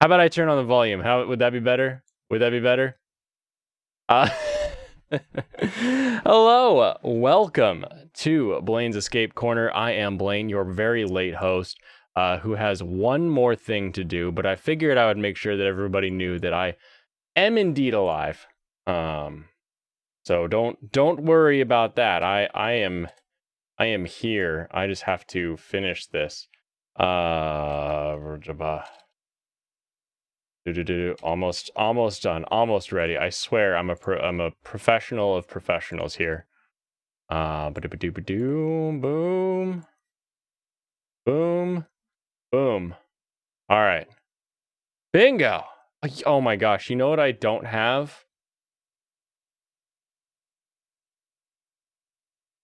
How about I turn on the volume? How would that be better? Would that be better? Hello, welcome to Blaine's Escape Corner. I am Blaine, your very late host, who has one more thing to do, but I figured I would make sure that everybody knew that I am indeed alive. So don't worry about that. I am here. I just have to finish this. Almost done, almost ready. I swear I'm a professional of professionals here. Boom, boom, boom. All right, bingo. Oh my gosh, you know what I don't have?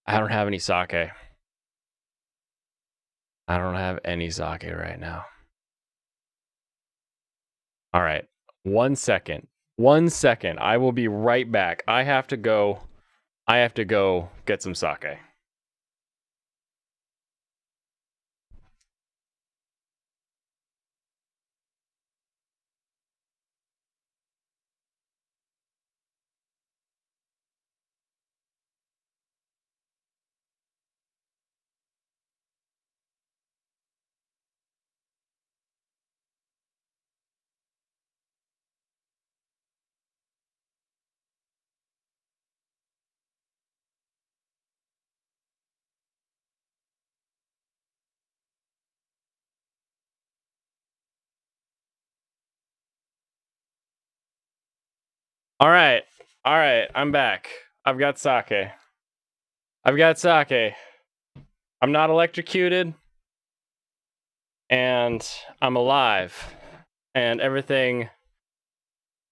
I don't have any sake. I don't have any sake right now. All right, 1 second. 1 second. I will be right back. I have to go get some sake. All right, I'm back. I've got sake. I'm not electrocuted, and I'm alive, and everything.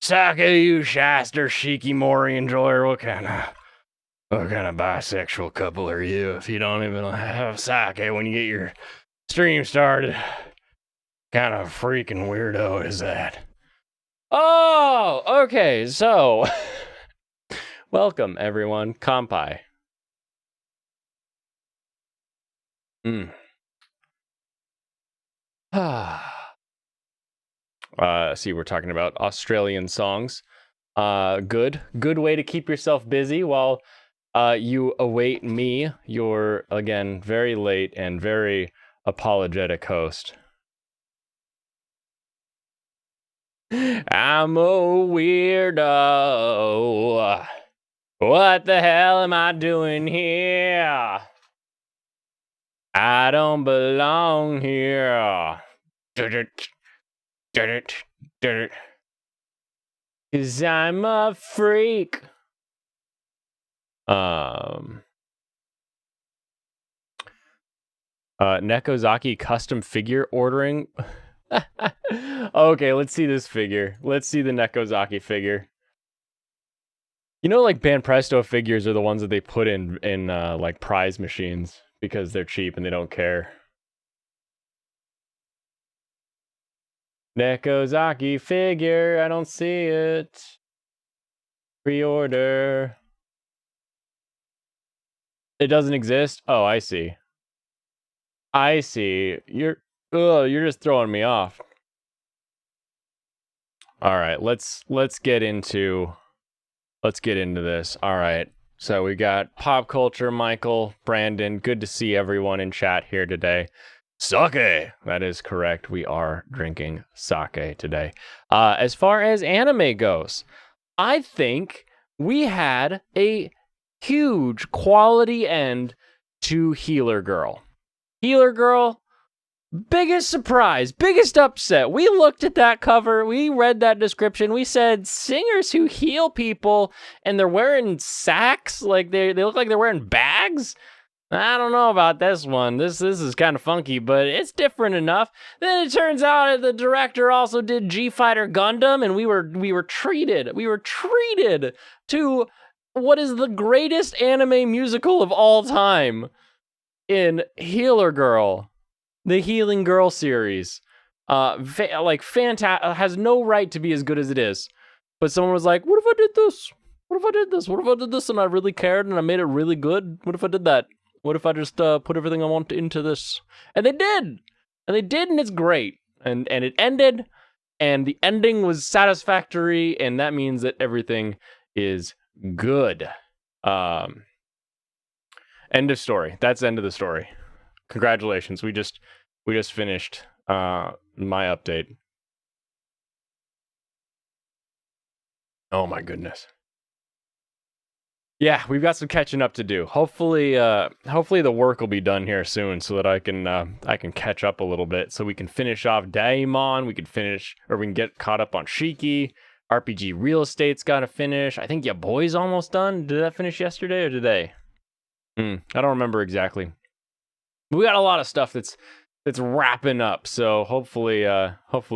Sake, you shaster, shikimori enjoyer. What kind of bisexual couple are you if you don't even have sake when you get your stream started? Kind of freaking weirdo is that? Oh, okay, so welcome everyone, Kampai. See, we're talking about Australian songs. Good way to keep yourself busy while you await me, your, again, very late and very apologetic host. I'm a weirdo. What the hell am I doing here? I don't belong here. Cause I'm a freak. Nekozaki custom figure ordering. Okay, let's see this figure. Let's see the Nekozaki figure. You know, like Banpresto figures are the ones that they put in like prize machines because they're cheap and they don't care. Nekozaki figure, I don't see it. Pre-order. It doesn't exist? Oh, I see. I see. You're just throwing me off. All right, let's get into this. All right. So we got Pop Culture, Michael, Brandon. Good to see everyone in chat here today. Sake. That is correct. We are drinking sake today. As far as anime goes, I think we had a huge quality end to Healer Girl. Healer Girl, biggest surprise, biggest upset. We looked at that cover, we read that description, we said singers who heal people and they're wearing sacks, like they look like they're wearing bags. I don't know about this one. This is kind of funky, but it's different enough. Then it turns out the director also did G-Fighter Gundam, and we were treated to what is the greatest anime musical of all time in Healer Girl, the Healing Girl series. Fantastic, has no right to be as good as it is. But someone was like, what if I did this? What if I did this? What if I did this and I really cared and I made it really good? What if I did that? What if I just put everything I want into this? And they did! And it's great. And it ended and the ending was satisfactory, and that means that everything is good. End of story. That's the end of the story. Congratulations. We just finished my update. Oh my goodness. Yeah, we've got some catching up to do. Hopefully the work will be done here soon so that I can catch up a little bit so we can finish off Daemon, we can get caught up on Shiki. RPG Real Estate's got to finish. I think Ya Boy's almost done. Did that finish yesterday or today? I don't remember exactly. We got a lot of stuff that's wrapping up, so hopefully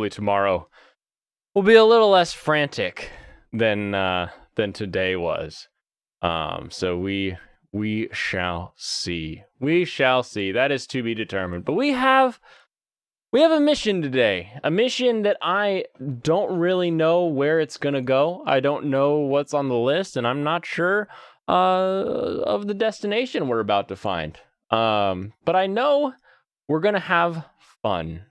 tomorrow will be a little less frantic than today was. So we shall see. We shall see. That is to be determined. But we have a mission today. A mission that I don't really know where it's gonna go. I don't know what's on the list, and I'm not sure of the destination we're about to find. But I know we're gonna have fun.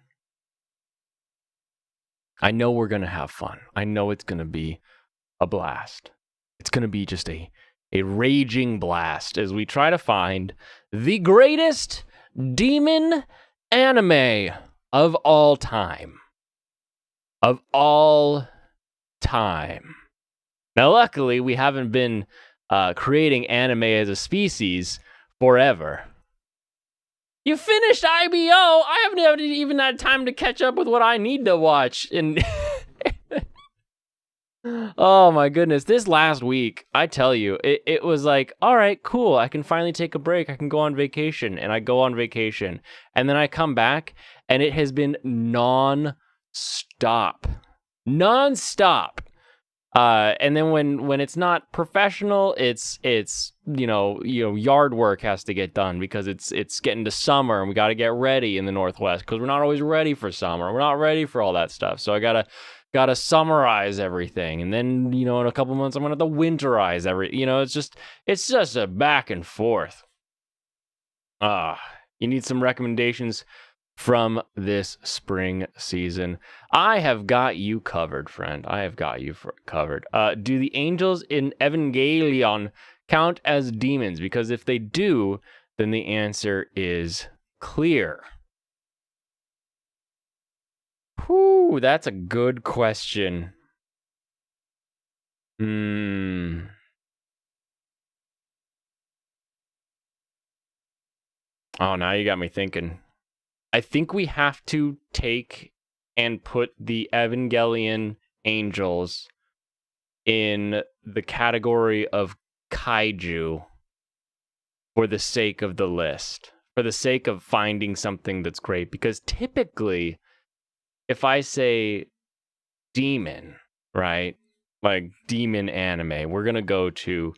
I know we're gonna have fun. I know it's gonna be a blast. It's gonna be just a raging blast as we try to find the greatest demon anime of all time. Of all time. Now, luckily, we haven't been creating anime as a species forever. You finished IBO. I haven't even had time to catch up with what I need to watch. And oh my goodness, this last week, I tell you, it was like, all right, cool, I can finally take a break, I can go on vacation, and I go on vacation, and then I come back, and it has been non-stop. And then when it's not professional, it's yard work has to get done because it's getting to summer, and we got to get ready in the Northwest because we're not always ready for summer, we're not ready for all that stuff, so I gotta summarize everything, and then in a couple months I'm gonna have to winterize it's just a back and forth. You need some recommendations from this spring season. I have got you covered, friend. I have got you covered. Do the angels in Evangelion count as demons? Because if they do, then the answer is clear. Whew, that's a good question. Oh, now you got me thinking. I think we have to take and put the Evangelion angels in the category of kaiju for the sake of the list, for the sake of finding something that's great. Because typically, if I say demon, right, like demon anime, we're gonna go to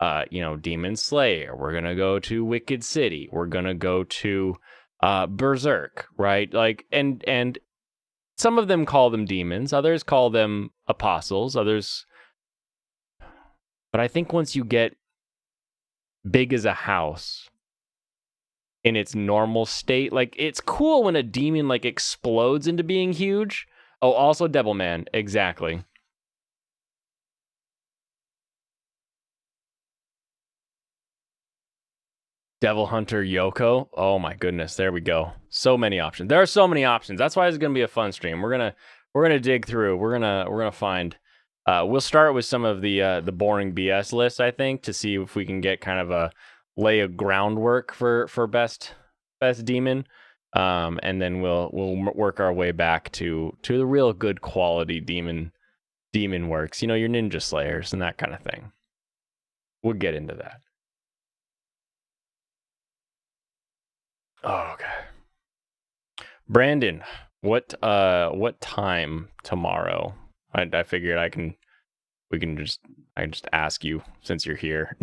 Demon Slayer, we're gonna go to Wicked City, we're gonna go to Berserk, right? Like, and some of them call them demons, others call them apostles, others. But I think once you get big as a house in its normal state, like, it's cool when a demon like explodes into being huge. Oh, also Devilman, exactly. Devil Hunter Yoko. Oh my goodness, there we go. So many options. There are so many options. That's why it's gonna be a fun stream. We're gonna dig through. We're gonna find. We'll start with some of the boring BS lists, I think, to see if we can get kind of lay a groundwork for best demon. And then we'll work our way back to the real good quality demon works. Your Ninja Slayers and that kind of thing. We'll get into that. Oh, okay. Brandon, what time tomorrow? I figured I can just ask you since you're here.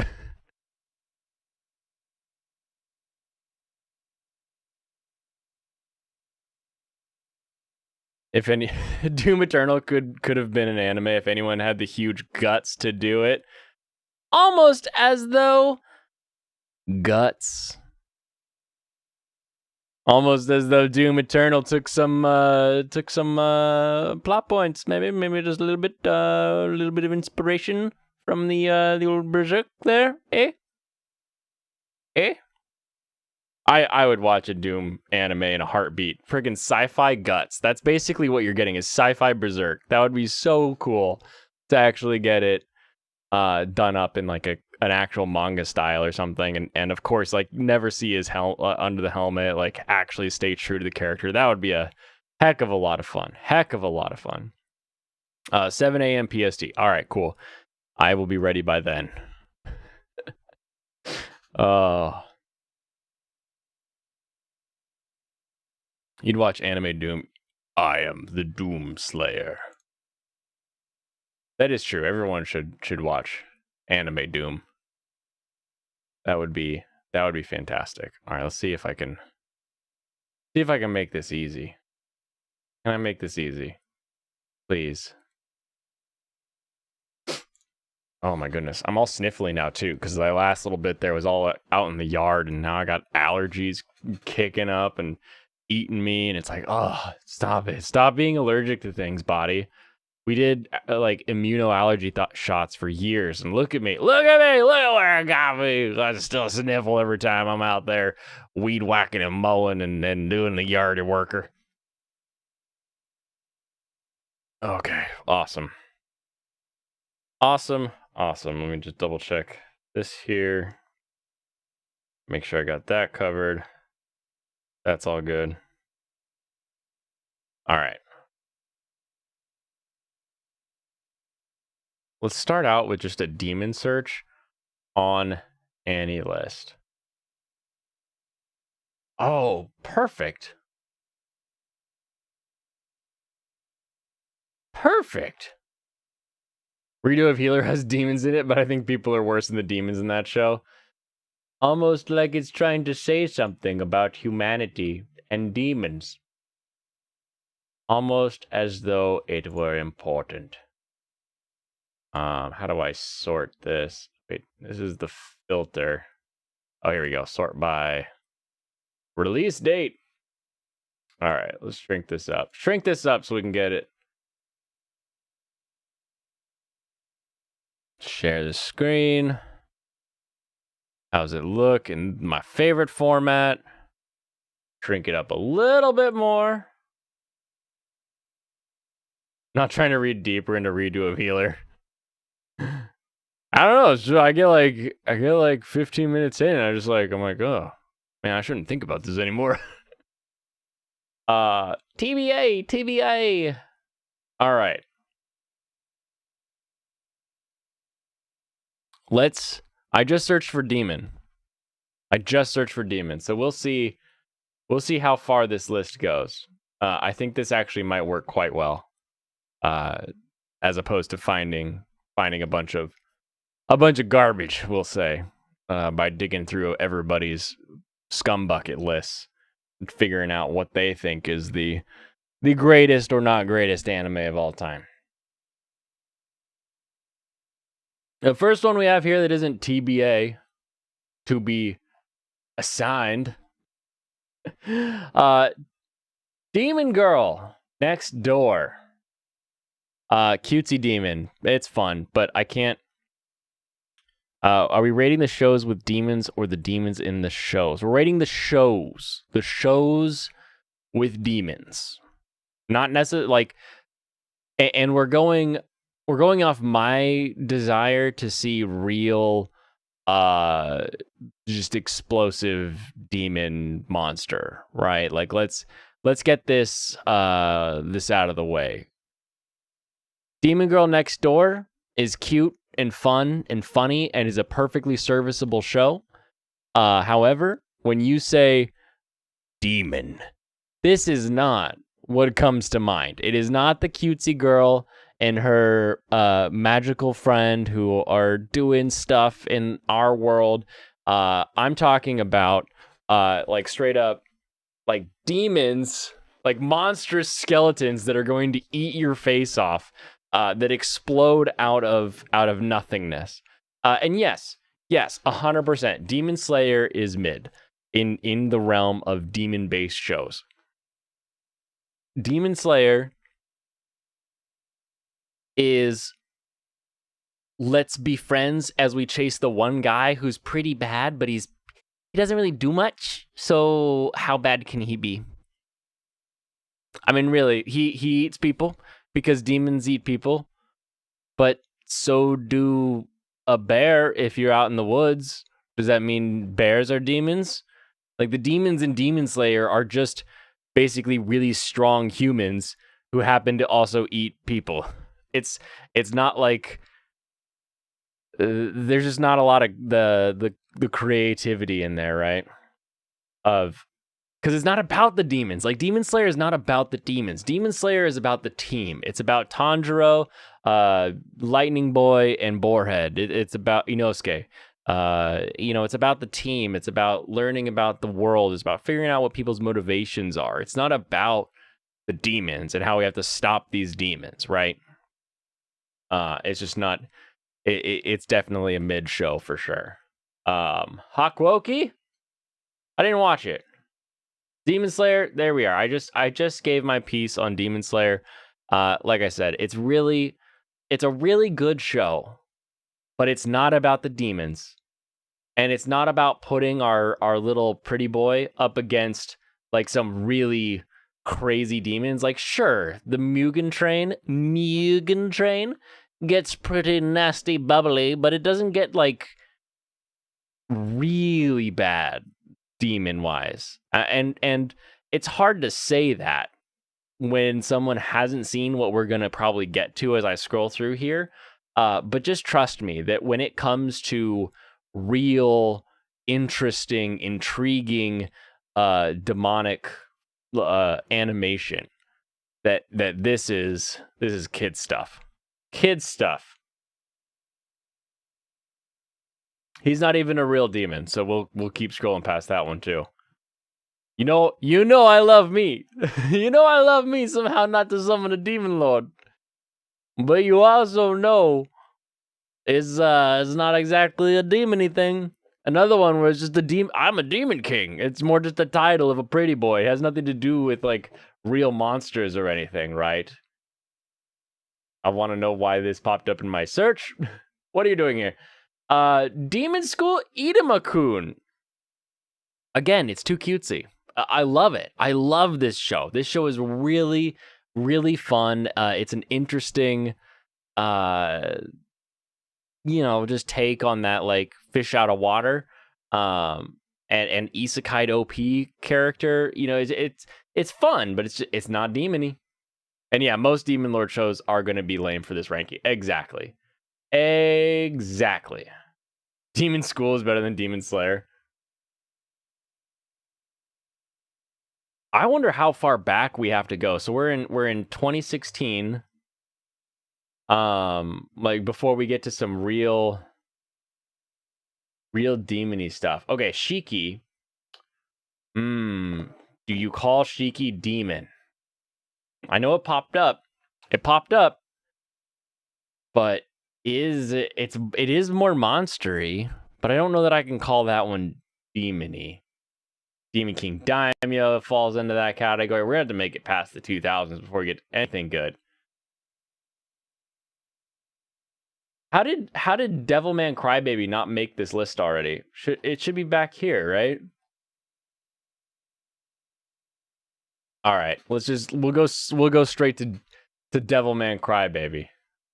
If any Doom Eternal could have been an anime if anyone had the huge guts to do it. Almost as though guts Almost as though Doom Eternal took some plot points. Maybe just a little bit of inspiration from the old Berserk there. Eh? I would watch a Doom anime in a heartbeat. Friggin' sci-fi guts. That's basically what you're getting is sci-fi Berserk. That would be so cool to actually get it done up in like an actual manga style or something, and of course like never see his under the helmet, like actually stay true to the character. That would be a heck of a lot of fun. 7 a.m. PST. All right, cool. I will be ready by then. You'd watch anime Doom. I am the Doom Slayer. That is true. Everyone should watch anime Doom. That would be fantastic. All right, let's see if I can make this easy. Can I make this easy? Please. Oh my goodness. I'm all sniffly now too, because the last little bit there was all out in the yard, and now I got allergies kicking up and eating me, and it's like, oh, stop it. Stop being allergic to things, body. We did like immunoallergy shots for years, and look at me. Look at where I got me. I still sniffle every time I'm out there weed whacking and mowing and doing the yard worker. Okay, awesome. Let me just double check this here. Make sure I got that covered. That's all good. All right. Let's start out with just a demon search on AniList. Oh, perfect. Redo of Healer has demons in it, but I think people are worse than the demons in that show. Almost like it's trying to say something about humanity and demons. Almost as though it were important. How do I sort this? Wait, this is the filter. Oh, here we go. Sort by release date. All right, let's shrink this up. Shrink this up so we can get it. Share the screen. How's it look in my favorite format? Shrink it up a little bit more. Not trying to read deeper into Redo of Healer. I don't know. So I get like 15 minutes in, and I'm like, oh man, I shouldn't think about this anymore. TBA. All right. I just searched for demon. So we'll see how far this list goes. I think this actually might work quite well. As opposed to finding a bunch of garbage, we'll say, by digging through everybody's scum bucket lists and figuring out what they think is the greatest or not greatest anime of all time. The first one we have here that isn't TBA, to be assigned. Demon Girl Next Door. Cutesy demon. It's fun, but I can't. Are we rating the shows with demons or the demons in the shows? We're rating the shows. The shows with demons. Not necessarily like, and we're going off my desire to see real just explosive demon monster, right? Like let's get this out of the way. Demon Girl Next Door is cute and fun and funny and is a perfectly serviceable show. However, when you say demon, this is not what comes to mind. It is not the cutesy girl and her magical friend who are doing stuff in our world. I'm talking about like straight up like demons, like monstrous skeletons that are going to eat your face off, that explode out of nothingness. And yes, 100%. Demon Slayer is mid. in the realm of demon-based shows. Demon Slayer is let's be friends as we chase the one guy who's pretty bad, but he doesn't really do much. So how bad can he be? I mean, really, he eats people because demons eat people, but so do a bear if you're out in the woods. Does that mean bears are demons? Like, the demons in Demon Slayer are just basically really strong humans who happen to also eat people. It's not like there's just not a lot of the creativity in there, right? Because it's not about the demons. Like, Demon Slayer is not about the demons. Demon Slayer is about the team. It's about Tanjiro, Lightning Boy, and Boarhead. It's about Inosuke. It's about the team. It's about learning about the world. It's about figuring out what people's motivations are. It's not about the demons and how we have to stop these demons, right? It's just not. It's definitely a mid show for sure. Hakuoki, I didn't watch it. Demon Slayer, there we are. I just gave my piece on Demon Slayer. Like I said, it's a really good show, but it's not about the demons. And it's not about putting our little pretty boy up against like some really crazy demons. Like, sure, the Mugen Train gets pretty nasty bubbly, but it doesn't get like really bad demon wise. And it's hard to say that when someone hasn't seen what we're going to probably get to as I scroll through here. But just trust me that when it comes to real, interesting, intriguing, demonic animation, that this is kid stuff. Kid stuff. He's not even a real demon, so we'll keep scrolling past that one too. You know I love me. You know I love me somehow not to summon a demon lord. But you also know it's not exactly a demon-y thing. Another one where it's just I'm a demon king. It's more just a title of a pretty boy. It has nothing to do with like real monsters or anything, right? I want to know why this popped up in my search. What are you doing here? Demon School Idama-kun. Again, it's too cutesy. I love it. I love this show. This show is really, really fun. It's an interesting, just take on that like fish out of water, and isekai OP character. It's fun, but it's not demon-y. And yeah, most Demon Lord shows are going to be lame for this ranking. Exactly. Demon School is better than Demon Slayer. I wonder how far back we have to go. So we're in 2016. Like before we get to some real demon-y stuff. Okay, Shiki. Do you call Shiki demon? I know it popped up. But it is more monstery, but I don't know that I can call that one demon-y. Demon King Daimyo falls into that category. We're going to have to make it past the 2000s before we get anything good. How did Devilman Crybaby not make this list already? It should be back here, right? All right, we'll go straight to Devilman Crybaby.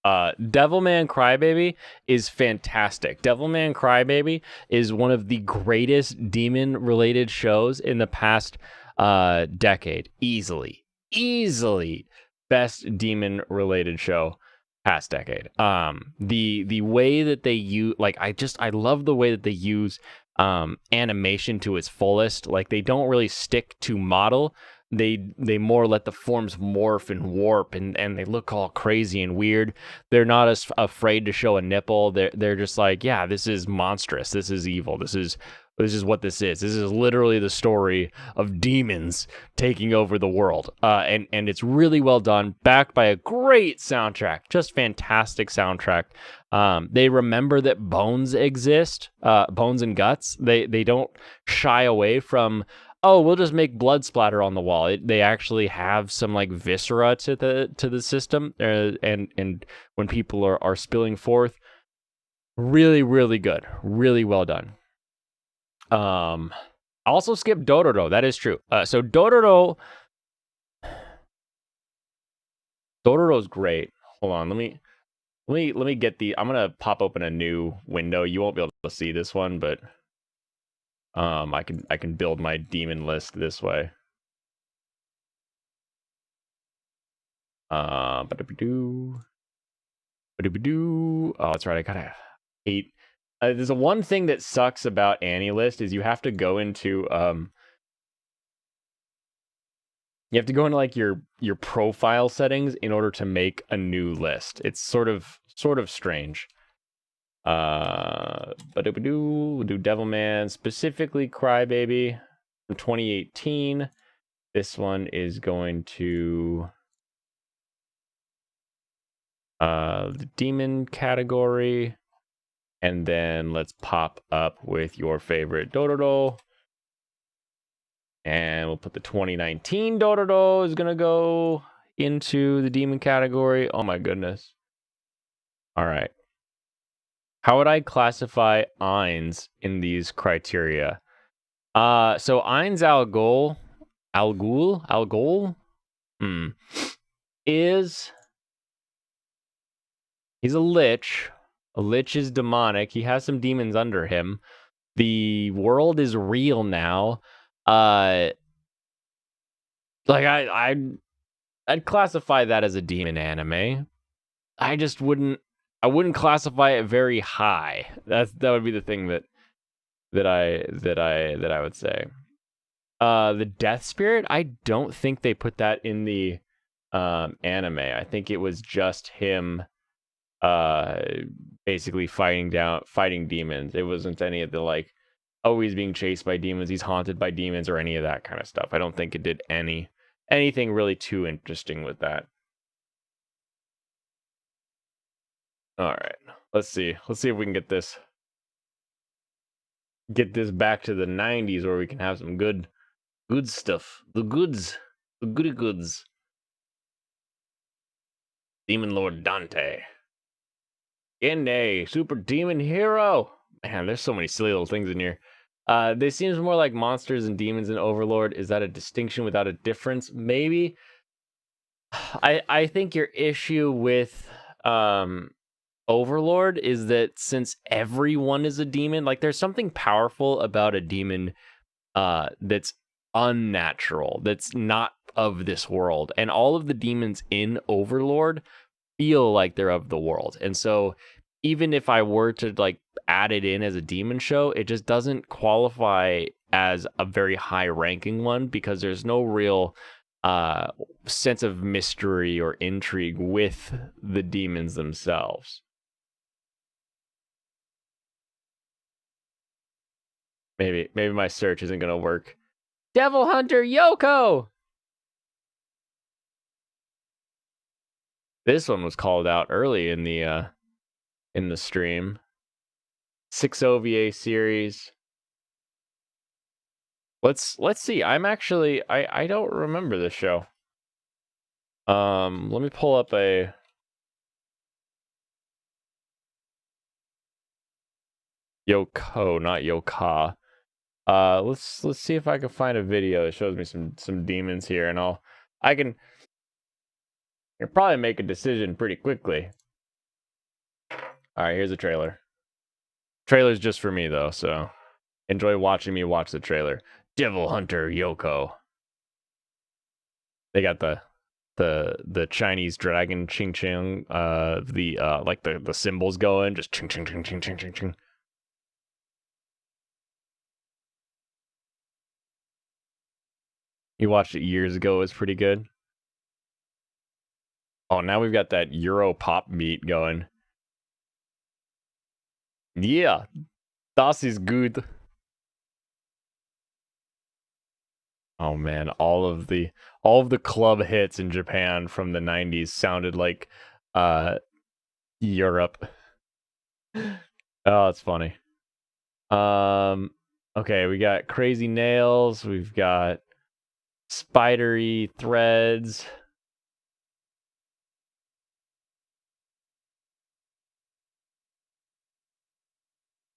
Devilman Crybaby is fantastic. Devilman Crybaby is one of the greatest demon-related shows in the past decade. Easily best demon-related show past decade. The way that they use, like, I love the way that they use animation to its fullest. Like, they don't really stick to model. They more let the forms morph and warp, and they look all crazy and weird. They're not as afraid to show a nipple. They're just like, yeah, this is monstrous. This is evil. This is This is what this is. This is literally the story of demons taking over the world. And it's really well done, backed by a great soundtrack, just fantastic soundtrack. They remember that bones exist, bones and guts. They don't shy away from, oh, we'll just make blood splatter on the wall. They actually have some like viscera to the system, and when people are spilling forth, really, really good, really well done. I also skipped Dororo. That is true. So Dororo's great. Hold on, let me get the. I'm gonna pop open a new window. You won't be able to see this one, but I can build my demon list this way. Ba-da-ba-doo. Ba-da-ba-doo. Oh, that's right. I gotta hate. There's a one thing that sucks about AniList is you have to go into you have to go into like your profile settings in order to make a new list. It's sort of strange. But we'll do Devilman, specifically Crybaby from 2018. This one is going to the demon category. And then let's pop up with your favorite Dororo. And we'll put the 2019 Dororo is going to go into the demon category. Oh my goodness. All right. How would I classify Ainz in these criteria? So Ainz Al Ghul is, he's a lich. A lich is demonic. He has some demons under him. The world is real now. Like I'd classify that as a demon anime. I just wouldn't classify it very high. That would be the thing that I would say. The Death Spirit, I don't think they put that in the anime. I think it was just him basically fighting demons. It wasn't any of the like, oh, he's being chased by demons, he's haunted by demons, or any of that kind of stuff. I don't think it did anything really too interesting with that. All right, let's see if we can get this back to the 90s where we can have some good stuff. The goody goods. Demon Lord Dante. Gende, super demon hero. Man, there's so many silly little things in here. This seems more like monsters and demons in Overlord. Is that a distinction without a difference? Maybe. I think your issue with Overlord is that since everyone is a demon, like there's something powerful about a demon that's unnatural, that's not of this world. And all of the demons in Overlord feel like they're of the world. And so even if I were to like add it in as a demon show, it just doesn't qualify as a very high ranking one because there's no real sense of mystery or intrigue with the demons themselves. Maybe my search isn't gonna work. Devil Hunter Yoko. This one was called out early in the stream. 6 OVA series. Let's see. I'm actually I don't remember this show. Let me pull up a Yoko, not Yoka. Let's see if I can find a video that shows me some demons here, and I can probably make a decision pretty quickly. All right, here's a trailer. Trailer's just for me though, so enjoy watching me watch the trailer. Devil Hunter Yoko. They got the Chinese dragon ching ching, like the symbols going, just ching ching ching ching ching ching ching. You watched it years ago, it was pretty good. Oh, now we've got that Euro pop beat going. Yeah, das ist good. Oh man, all of the club hits in Japan from the 90s sounded like Europe. Oh, it's funny. Okay, we got crazy nails, we've got spidery threads.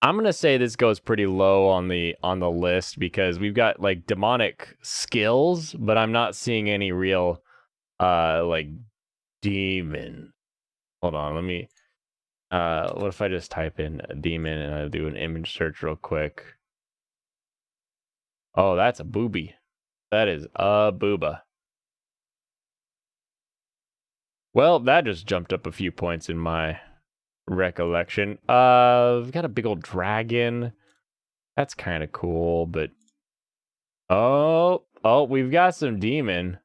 I'm gonna say this goes pretty low on the list because we've got like demonic skills, but I'm not seeing any real like demon. Hold on, let me what if I just type in a demon and I do an image search real quick? Oh, that's a booby. That is a booba. Well, that just jumped up a few points in my recollection. We've got a big old dragon. That's kind of cool, but oh, we've got some demon.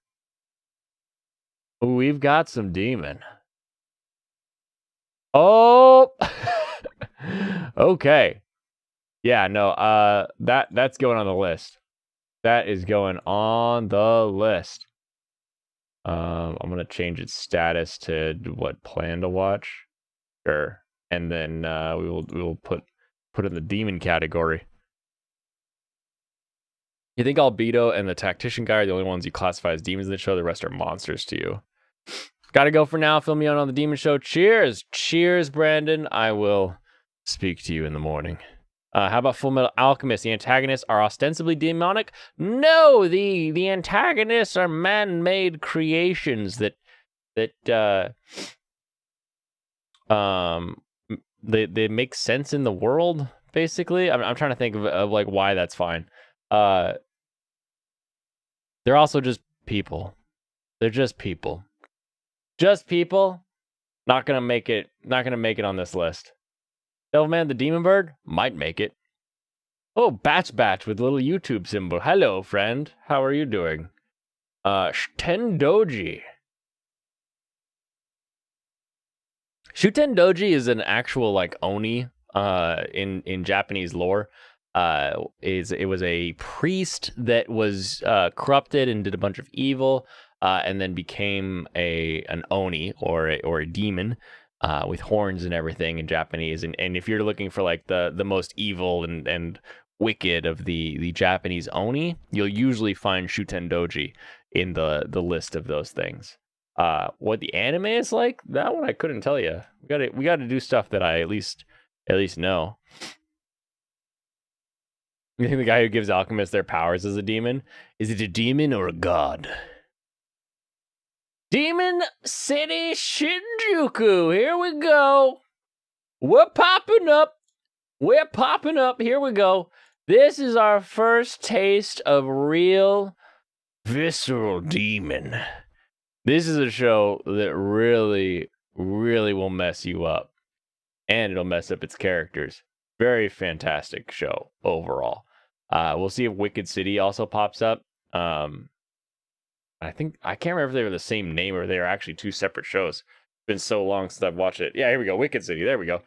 We've got some demon. Oh, okay. Yeah, no, that's going on the list. That is going on the list. I'm gonna change its status to what, plan to watch? Sure. And then we will put in the demon category. You think Albedo and the tactician guy are the only ones you classify as demons in the show? The rest are monsters to you. Gotta go for now. Fill me out on the demon show. Cheers. Cheers, Brandon. I will speak to you in the morning. How about Full Metal Alchemist? The antagonists are ostensibly demonic? No, the antagonists are man-made creations that they make sense in the world, basically. I'm trying to think of like why that's fine. They're also just people. They're just people. Just people. Not gonna make it on this list. Devilman the Demon Bird might make it. Oh, Batch with little YouTube symbol. Hello, friend. How are you doing? Shuten Doji. Shuten Doji is an actual like oni in Japanese lore. It was a priest that was corrupted and did a bunch of evil, and then became an oni or a demon with horns and everything in Japanese. And if you're looking for like the most evil and wicked of the Japanese oni, you'll usually find Shuten Doji in the list of those things. What the anime is like, that one I couldn't tell you. We gotta do stuff that I at least know. You think the guy who gives alchemists their powers is a demon? Is it a demon or a god? Demon City Shinjuku. Here we go. We're popping up. Here we go. This is our first taste of real visceral demon. This is a show that really, really will mess you up. And it'll mess up its characters. Very fantastic show overall. We'll see if Wicked City also pops up. I can't remember if they were the same name or they are actually two separate shows. It's been so long since I've watched it. Yeah, here we go. Wicked City. There we go.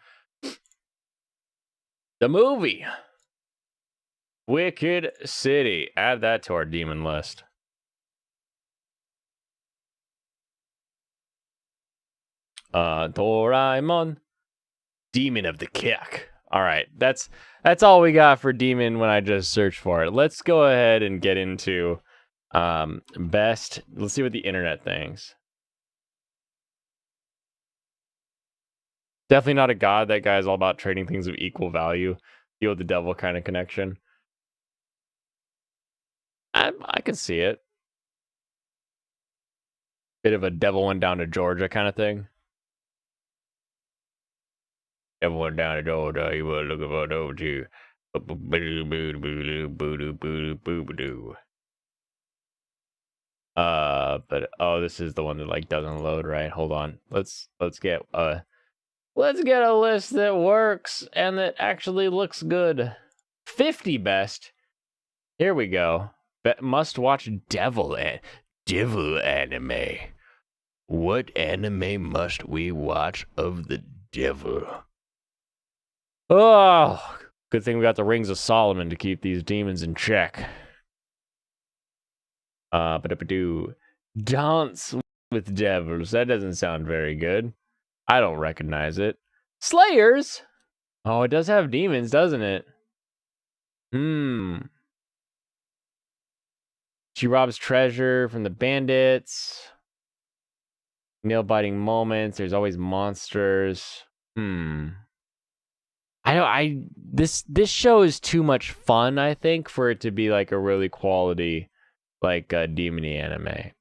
The movie. Wicked City. Add that to our demon list. Doraemon. Demon of the Kick. All right, that's all we got for demon when I just searched for it. Let's go ahead and get into best. Let's see what the internet thinks. Definitely not a god. That guy's all about trading things of equal value. Deal with the devil kind of connection. I can see it. Bit of a devil went down to Georgia kind of thing. Devil went down to Georgia. You were looking for those two. But this is the one that like doesn't load, right? Hold on. Let's get a list that works and that actually looks good. 50 best. Here we go. Must watch devil anime. What anime must we watch of the devil? Oh, good thing we got the Rings of Solomon to keep these demons in check. Ba-da-ba-doo. Dance with devils. That doesn't sound very good. I don't recognize it. Slayers? Oh, it does have demons, doesn't it? She robs treasure from the bandits. Nail-biting moments. There's always monsters. This show is too much fun, I think, for it to be like a really quality, like demon-y anime.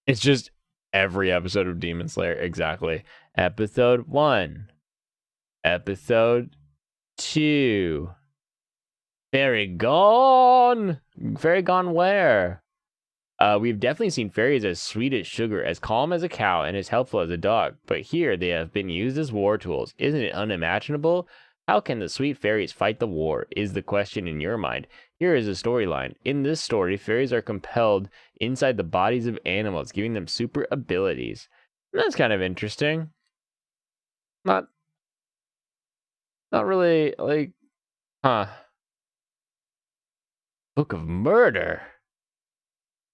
It's just every episode of Demon Slayer, exactly. Episode 1. Episode 2. Fairy gone. Fairy gone where? We've definitely seen fairies as sweet as sugar, as calm as a cow, and as helpful as a dog. But here they have been used as war tools. Isn't it unimaginable? How can the sweet fairies fight the war, is the question in your mind. Here is a storyline. In this story, fairies are compelled inside the bodies of animals, giving them super abilities. And that's kind of interesting. Not really, like, huh. Book of Murder.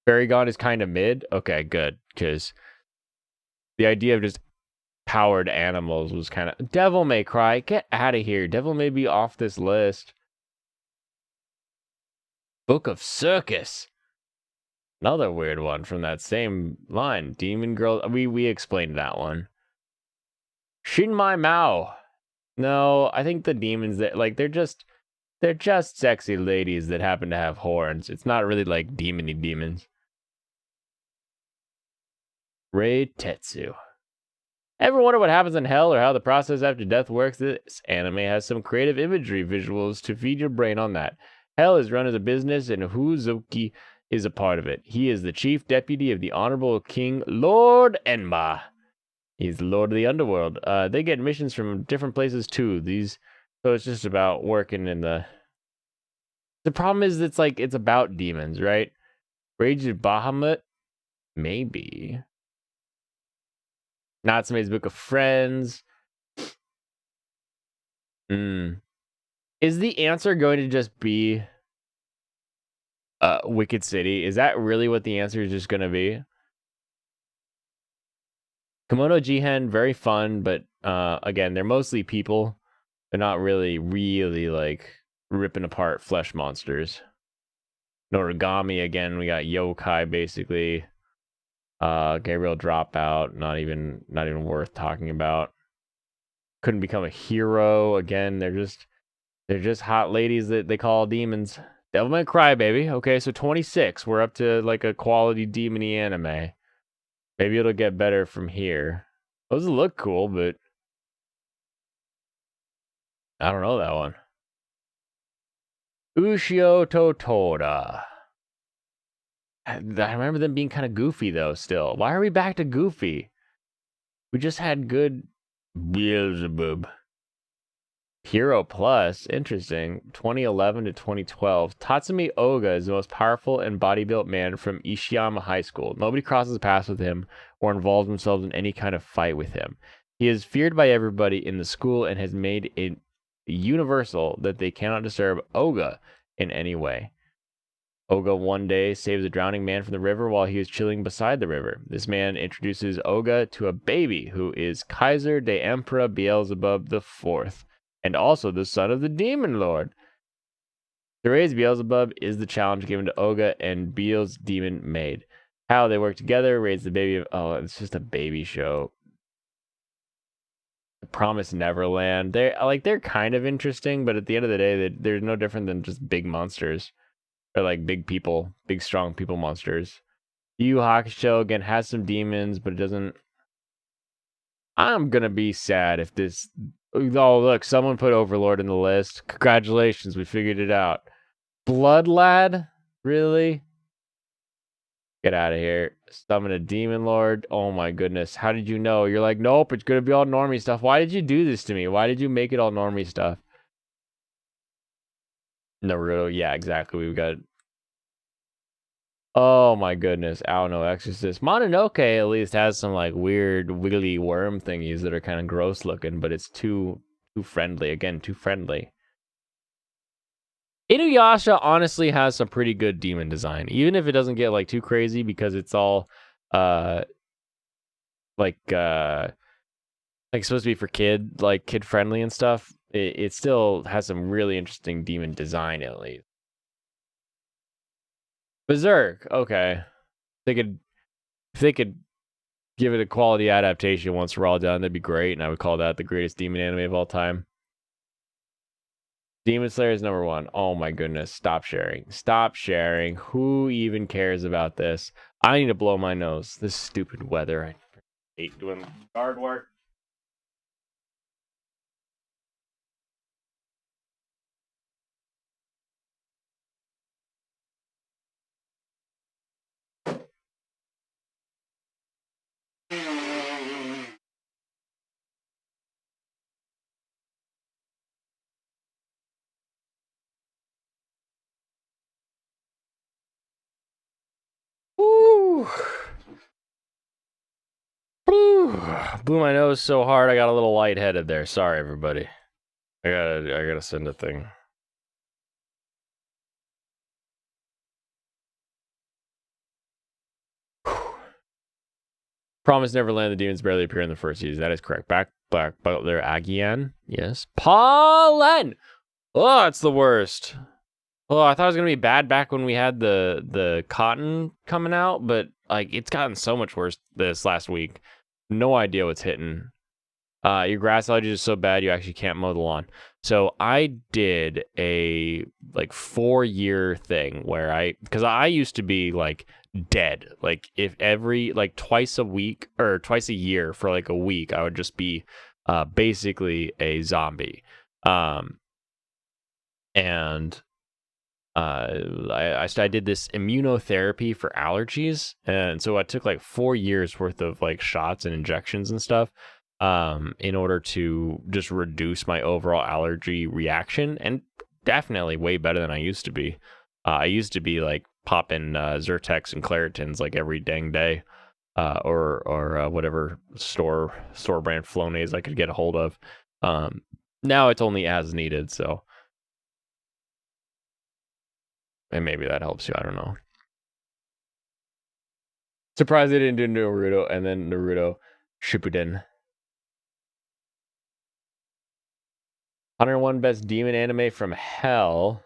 Fairy God is kind of mid? Okay, good, because the idea of just powered animals was kind of... Devil May Cry, get out of here. Devil May be off this list. Book of Circus. Another weird one from that same line. Demon Girl. We explained that one. Shin Mai Mao. No, I think the demons that like they're just sexy ladies that happen to have horns. It's not really like demony demons. Rei Tetsu. Ever wonder what happens in hell or how the process after death works? This anime has some creative imagery visuals to feed your brain on that. Hell is run as a business, and Huzuki is a part of it. He is the chief deputy of the Honorable King Lord Enma. He's the Lord of the Underworld. They get missions from different places too. So it's just about working in the... The problem is it's about demons, right? Rage of Bahamut? Maybe. Natsume's Book of Friends. Is the answer going to just be Wicked City? Is that really what the answer is just going to be? Kimono Jihen, very fun, but again, they're mostly people. They're not really like ripping apart flesh monsters. Noragami, again, we got yokai basically. Gabriel Dropout, not even worth talking about. Couldn't become a hero. Again, they're just hot ladies that they call demons. Devil May Cry, baby. Okay, so 26. We're up to like a quality demony anime. Maybe it'll get better from here. Those look cool, but I don't know that one. Ushio Totora. I remember them being kind of goofy though. Still, why are we back to goofy? We just had good Beelzebub. Hero Plus, interesting. 2011 to 2012. Tatsumi Oga is the most powerful and body-built man from Ishiyama High School. Nobody crosses paths with him or involves themselves in any kind of fight with him. He is feared by everybody in the school and has made it universal that they cannot disturb Oga in any way. Oga one day saves a drowning man from the river while he is chilling beside the river. This man introduces Oga to a baby who is Kaiser de Emperor Beelzebub IV. And also the son of the Demon Lord. To raise Beelzebub is the challenge given to Oga and Beel's demon maid. How they work together, raise the baby of... Oh, it's just a baby show. The Promised Neverland. They're kind of interesting, but at the end of the day, they're no different than just big monsters. Or like big people, big strong people monsters. Yu Yu Hakusho, again, has some demons, but it doesn't... I'm gonna be sad if this... Oh, look, someone put Overlord in the list. Congratulations, we figured it out. Blood Lad? Really? Get out of here. Summon a Demon Lord? Oh my goodness. How did you know? You're like, nope, it's gonna be all normie stuff. Why did you do this to me? Why did you make it all normie stuff? Naruto, yeah, exactly. We've got... Oh my goodness. Aono Exorcist. Mononoke at least has some like weird wiggly worm thingies that are kind of gross looking, but it's too friendly. Again, too friendly. Inuyasha honestly has some pretty good demon design, even if it doesn't get like too crazy because it's all like supposed to be for kid friendly and stuff. It still has some really interesting demon design at least. Berserk, okay. If they could give it a quality adaptation once we're all done, that'd be great, and I would call that the greatest demon anime of all time. Demon Slayer is number 1. Oh my goodness. Stop sharing. Stop sharing. Who even cares about this? I need to blow my nose. This stupid weather. I hate doing guard work. Woo. Blew my nose so hard I got a little lightheaded there. Sorry, everybody. I gotta send a thing. Promise Neverland, the demons barely appear in the first season. That is correct. Back Butler Agian. Yes. Pollen! Oh, it's the worst. Oh, I thought it was gonna be bad back when we had the cotton coming out, but like it's gotten so much worse this last week. No idea what's hitting. Your grass allergy is so bad you actually can't mow the lawn. So I did a like 4-year thing where because I used to be like dead. Like if every like twice a week or twice a year for like a week, I would just be basically a zombie. And I did this immunotherapy for allergies, and so I took like 4 years worth of like shots and injections and stuff in order to just reduce my overall allergy reaction, and definitely way better than I used to be. I used to be like popping Zyrtex and Claritins like every dang day, or whatever store brand Flonase I could get a hold of. Now it's only as needed, so. And maybe that helps you. I don't know. Surprised they didn't do Naruto and then Naruto Shippuden. 101 best demon anime from hell.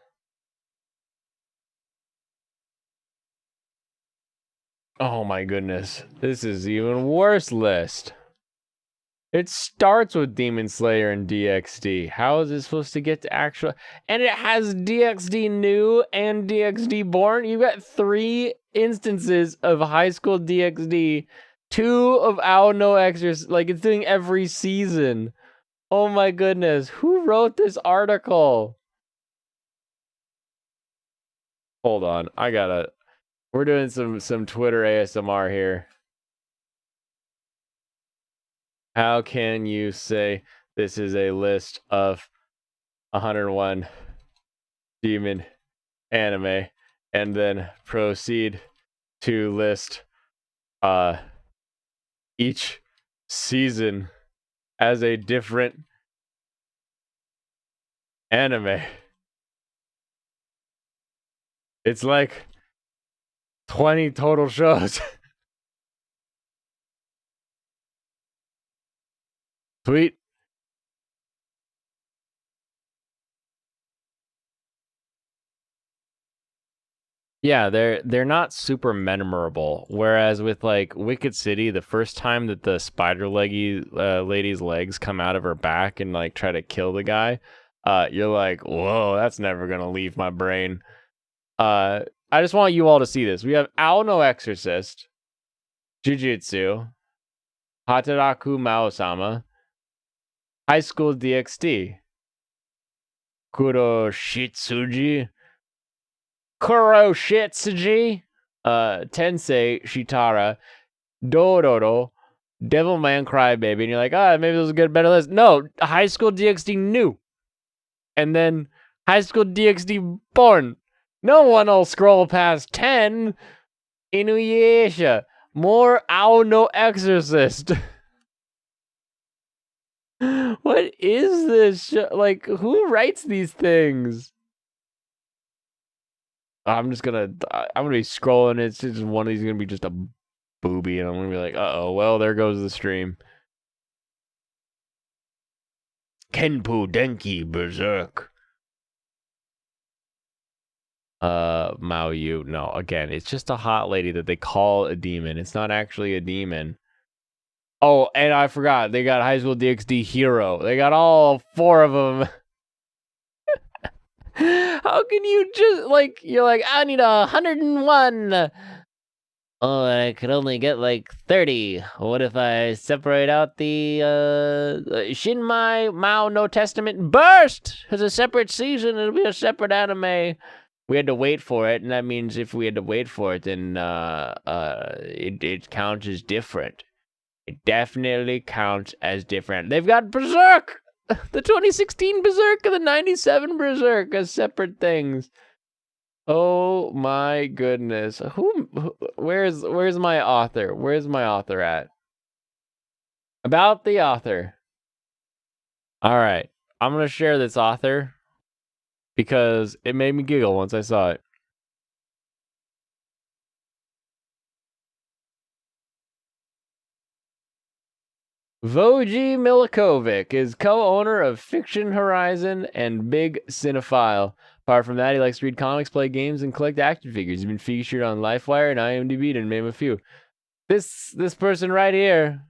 Oh my goodness. This is even worse list. It starts with Demon Slayer and DxD. How is it supposed to get to actual? And it has DxD New and DxD Born. You got 3 instances of High School DxD, 2 of Ao no Exorcist. Like it's doing every season. Oh my goodness. Who wrote this article? Hold on. We're doing some Twitter ASMR here. How can you say this is a list of 101 demon anime and then proceed to list each season as a different anime? It's like 20 total shows. Tweet. Yeah, they're not super memorable. Whereas with like Wicked City, the first time that the spider lady's legs come out of her back and like try to kill the guy, you're like, whoa, that's never gonna leave my brain. I just want you all to see this. We have Ao no Exorcist, Jujutsu, Hataraku Mao-sama, High School DxD, Kuroshitsuji, Kuroshitsuji, Tensei Shitara, Dororo, Devilman Crybaby, and you're like, maybe this will get a better list. No, High School DxD New, and then High School DxD Born. No one will scroll past 10. Inuyasha, more Ao no Exorcist. What is this show? Like, who writes these things? I'm gonna be scrolling. It's just one of these gonna be just a booby, and I'm gonna be like, oh, well, there goes the stream. Kenpu Denki Berserk. Mao Yu. No, again, it's just a hot lady that they call a demon. It's not actually a demon. Oh, and I forgot, they got High School DxD Hero. They got all 4 of them. How can you just, like, you're like, I need 101. Oh, I could only get like 30. What if I separate out the Shinmai Mao No Testament Burst as a separate season? It'll be a separate anime. We had to wait for it, and that means if we had to wait for it, then it counts as different. It definitely counts as different. They've got Berserk, the 2016 Berserk and the 97 Berserk as separate things. Oh my goodness. Where's my author? Where's my author at? About the author. All right. I'm going to share this author because it made me giggle once I saw it. Voji Milikovic is co-owner of Fiction Horizon and big cinephile. Apart from that, he likes to read comics, play games, and collect action figures. He's been featured on LifeWire and IMDb, to name a few. This person right here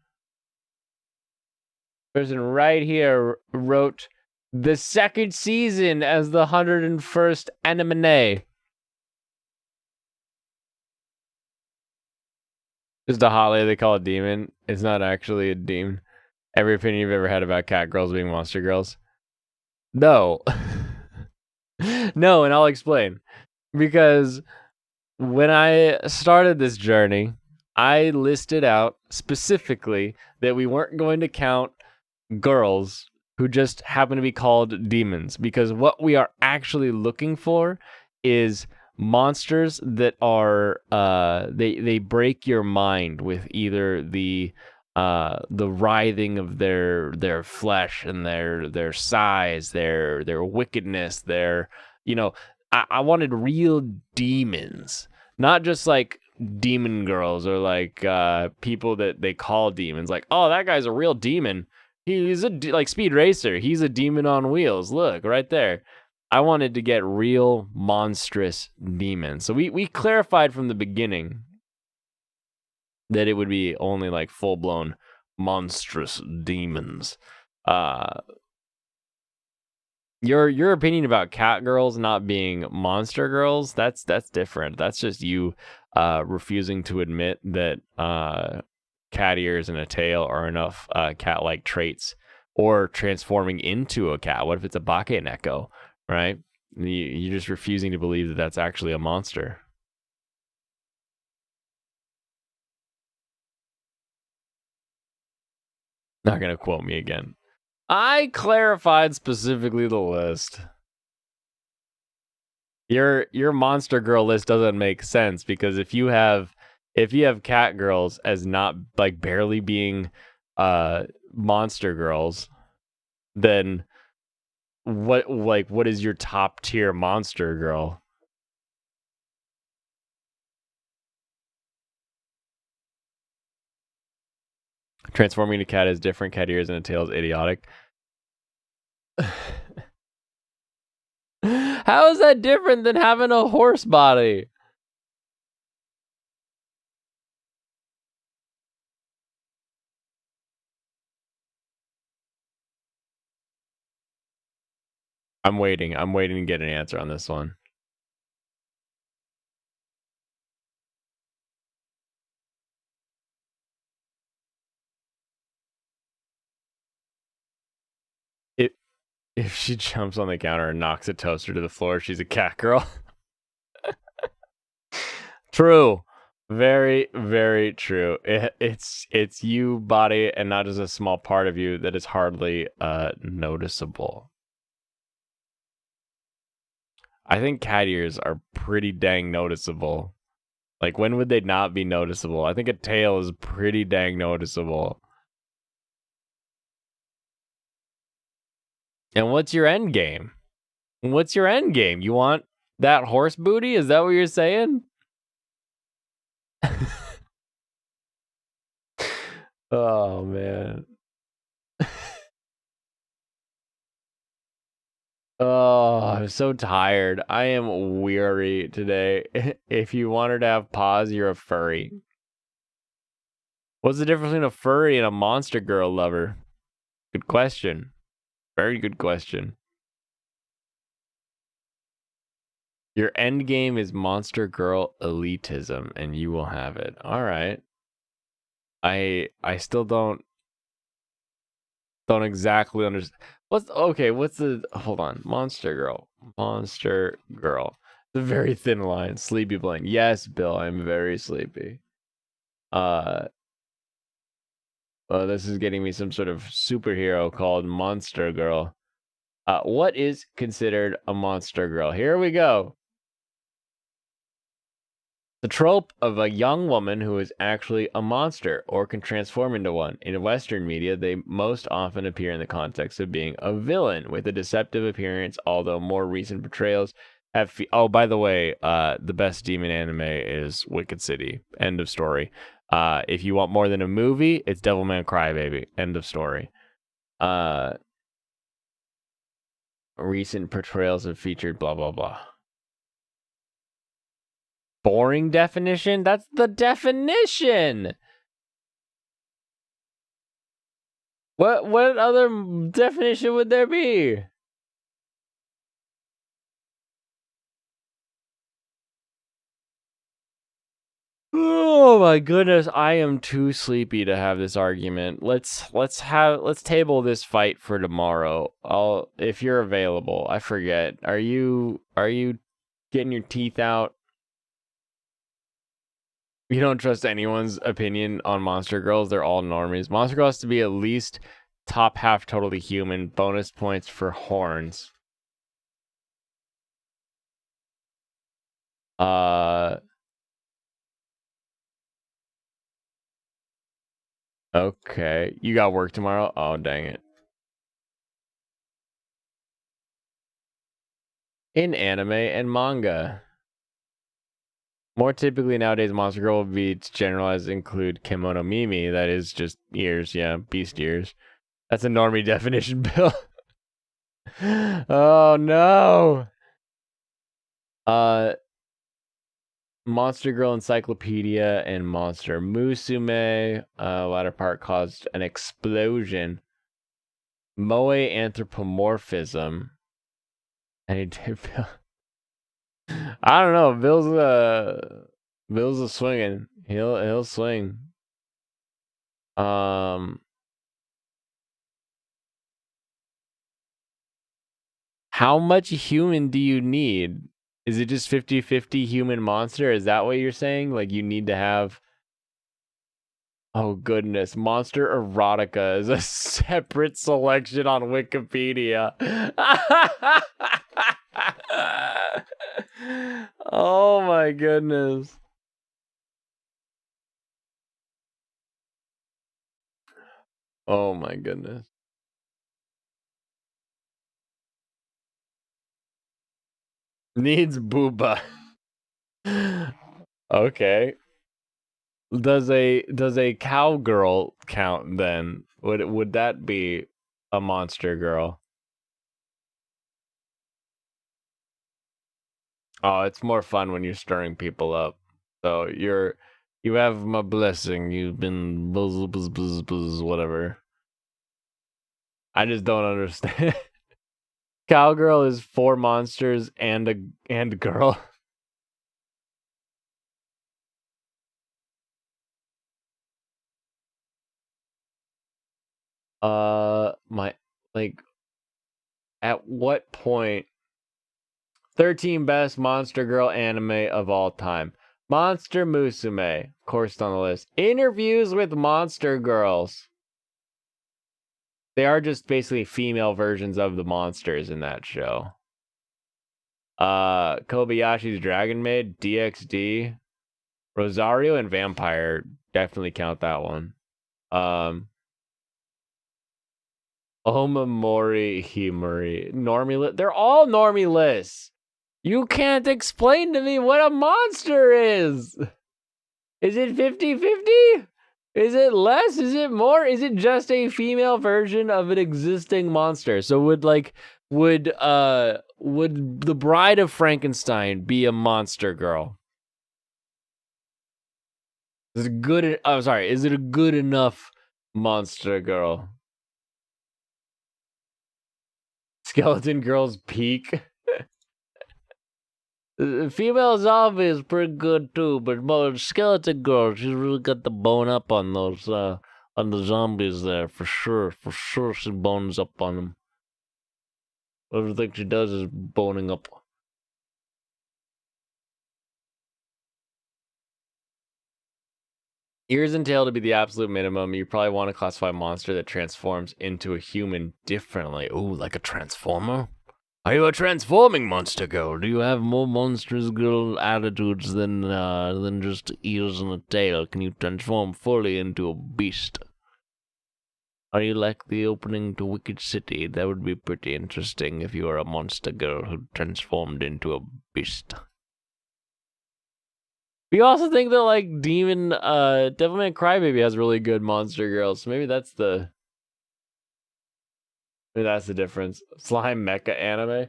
wrote the second season as the 101st anime. Just a hot lady they call a demon. It's not actually a demon. Every opinion you've ever had about cat girls being monster girls? No. No, and I'll explain. Because when I started this journey, I listed out specifically that we weren't going to count girls who just happen to be called demons, because what we are actually looking for is monsters that are they break your mind with either the writhing of their flesh and their size, their wickedness, their, you know, I wanted real demons, not just like demon girls or like people that they call demons. Like, oh, that guy's a real demon. He's like Speed Racer. He's a demon on wheels. Look, right there. I wanted to get real monstrous demons. So we clarified from the beginning that it would be only like full-blown monstrous demons. Your opinion about cat girls not being monster girls, that's different. That's just you refusing to admit that cat ears and a tail are enough cat-like traits, or transforming into a cat. What if it's a Bakeneko, right? You're just refusing to believe that that's actually a monster. Not gonna quote me again. I clarified specifically the list. Your monster girl list doesn't make sense, because if you have cat girls as not like barely being monster girls, then what is your top tier monster girl? Transforming a cat is different. Cat ears and a tail is idiotic. How is that different than having a horse body? I'm waiting to get an answer on this one. If she jumps on the counter and knocks a toaster to the floor, she's a cat girl. True. Very, very true. It's you, body, and not just a small part of you that is hardly noticeable. I think cat ears are pretty dang noticeable. Like, when would they not be noticeable? I think a tail is pretty dang noticeable. And what's your end game? What's your end game? You want That horse booty? Is that what you're saying? Oh, man. Oh, I'm so tired. I am weary today. If you wanted to have pause, you're a furry. What's the difference between a furry and a monster girl lover? Good question. Very good question. Your end game is monster girl elitism, and you will have it. All right. I still don't exactly understand. What's the hold on. Monster girl. Monster girl. The very thin line. Sleepy blank. Yes, Bill, I'm very sleepy. This is getting me some sort of superhero called Monster Girl. What is considered a monster girl? Here we go. The trope of a young woman who is actually a monster or can transform into one. In Western media, they most often appear in the context of being a villain with a deceptive appearance, although more recent portrayals have... Oh, by the way, the best demon anime is Wicked City. End of story. If you want more than a movie, it's Devilman Crybaby. End of story. Recent portrayals have featured blah, blah, blah. Boring definition? That's the definition! What other definition would there be? Oh my goodness, I am too sleepy to have this argument. Let's table this fight for tomorrow. If you're available. I forget. Are you getting your teeth out? You don't trust anyone's opinion on Monster Girls. They're all normies. Monster Girl has to be at least top half totally human. Bonus points for horns. Okay. You got work tomorrow? Oh, dang it. In anime and manga. More typically nowadays, Monster Girl will be generalized include Kimono Mimi. That is just ears, yeah, beast ears. That's a normie definition, Bill. Oh no. Monster Girl Encyclopedia and Monster Musume. Latter part caused an explosion. Moe anthropomorphism. And did Bill. I don't know. Bill's a swinging. He'll swing. How much human do you need? Is it just 50-50 human monster? Is that what you're saying? Like you need to have... Oh goodness, monster erotica is a separate selection on Wikipedia. Oh my goodness. Oh my goodness. Needs booba. Okay. Does a cowgirl count then? Would that be a monster girl? Oh, it's more fun when you're stirring people up. So you have my blessing. You've been buzz buzz buzz buzz whatever. I just don't understand. Cowgirl is 4 monsters and a girl. At what point 13 best monster girl anime of all time. Monster Musume, of course, on the list. Interviews with monster girls. They are just basically female versions of the monsters in that show. Kobayashi's Dragon Maid, DxD, Rosario, and Vampire. Definitely count that one. Omamori Himori. Normie list. They're all normie lists. You can't explain to me what a monster is. Is it 50-50? Is it less? Is it more? Is it just a female version of an existing monster? So would the Bride of Frankenstein be a monster girl? Is it good? I'm sorry. Is it a good enough monster girl? Skeleton Girl's peak. Female zombie is pretty good too, but Skeleton Girl, she's really got the bone up on those on the zombies there for sure. For sure, she bones up on them. Everything she does is boning up. Ears and tail to be the absolute minimum. You probably want to classify a monster that transforms into a human differently. Ooh, like a transformer? Are you a transforming monster girl? Do you have more monstrous girl attitudes than just ears and a tail? Can you transform fully into a beast? Are you like the opening to Wicked City? That would be pretty interesting if you were a monster girl who transformed into a beast. We also think that like Devilman Crybaby has really good monster girls. So maybe that's the difference. Slime mecha anime.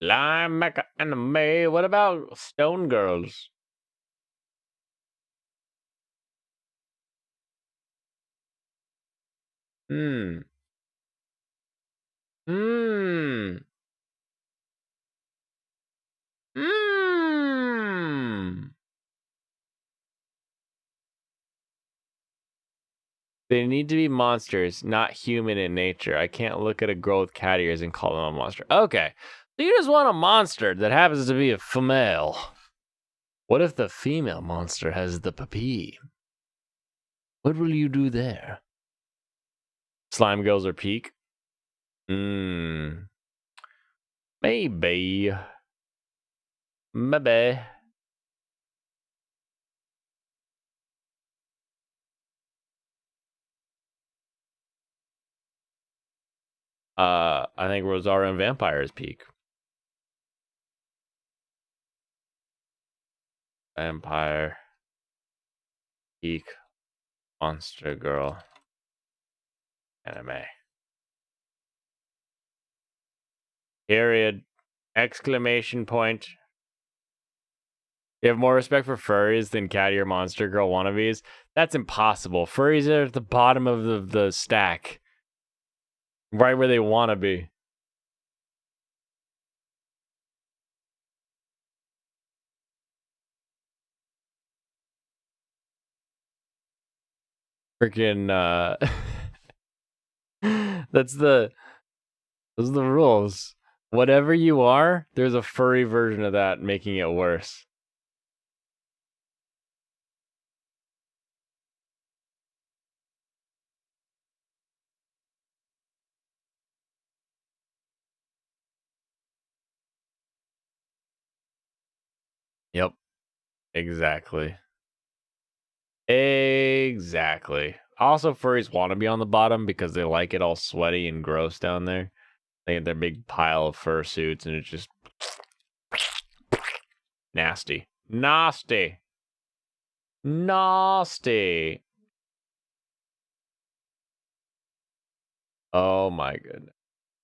Slime mecha anime. What about Stone Girls? Hmm. Hmm. Hmm. They need to be monsters, not human in nature. I can't look at a girl with cat ears and call them a monster. Okay. So you just want a monster that happens to be a female. What if the female monster has the puppy? What will you do there? Slime girls are peak? Maybe. Maybe. I think Rosario and Vampire is peak. Vampire. Peak. Monster girl. Anime. Period. Exclamation point. You have more respect for furries than cat ear monster girl wannabes? That's impossible. Furries are at the bottom of the stack. Right where they want to be. Freaking those are the rules. Whatever you are, there's a furry version of that making it worse. Yep. Exactly. Exactly. Also, furries want to be on the bottom because they like it all sweaty and gross down there. They have their big pile of fursuits and it's just nasty. Nasty. Nasty. Oh my goodness.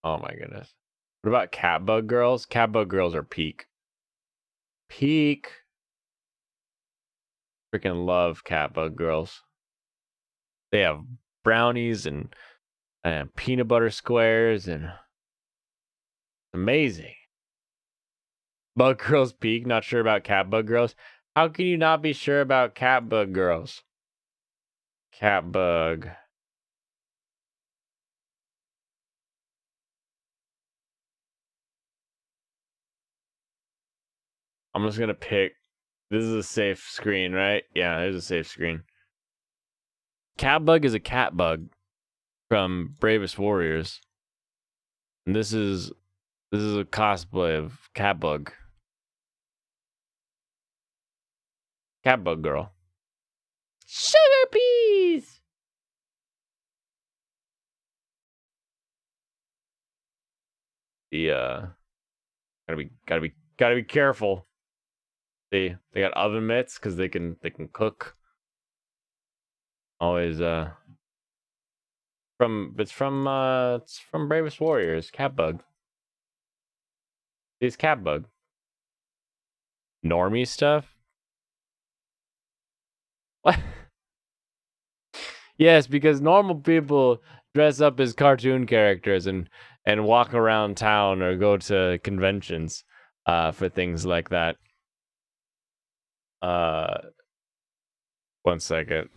Oh my goodness. What about catbug girls? Catbug girls are peak. Peak. Freaking love catbug girls. They have brownies and peanut butter squares and amazing. Bug girls peak. Not sure about catbug girls. How can you not be sure about catbug girls? Catbug. I'm just gonna pick. This is a safe screen, right? Yeah, there's a safe screen. Catbug is a catbug from Bravest Warriors. And this is a cosplay of Catbug. Catbug girl. Sugar peas. The gotta be careful. They got oven mitts because they can cook. Always it's from Bravest Warriors, Catbug. It's Catbug. Normie stuff? What? Yes, because normal people dress up as cartoon characters and walk around town or go to conventions for things like that. One second.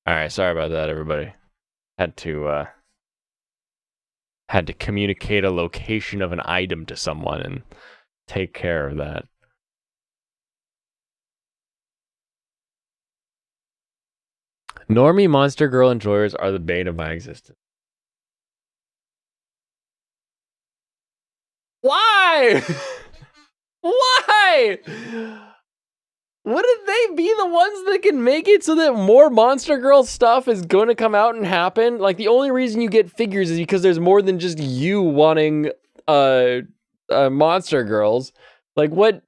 All right, sorry about that, everybody. Had to communicate a location of an item to someone and take care of that. Normie monster girl enjoyers are the bane of my existence. Why? Why? Wouldn't they be the ones that can make it so that more Monster Girl stuff is going to come out and happen? Like, the only reason you get figures is because there's more than just you wanting Monster Girls. Like, what?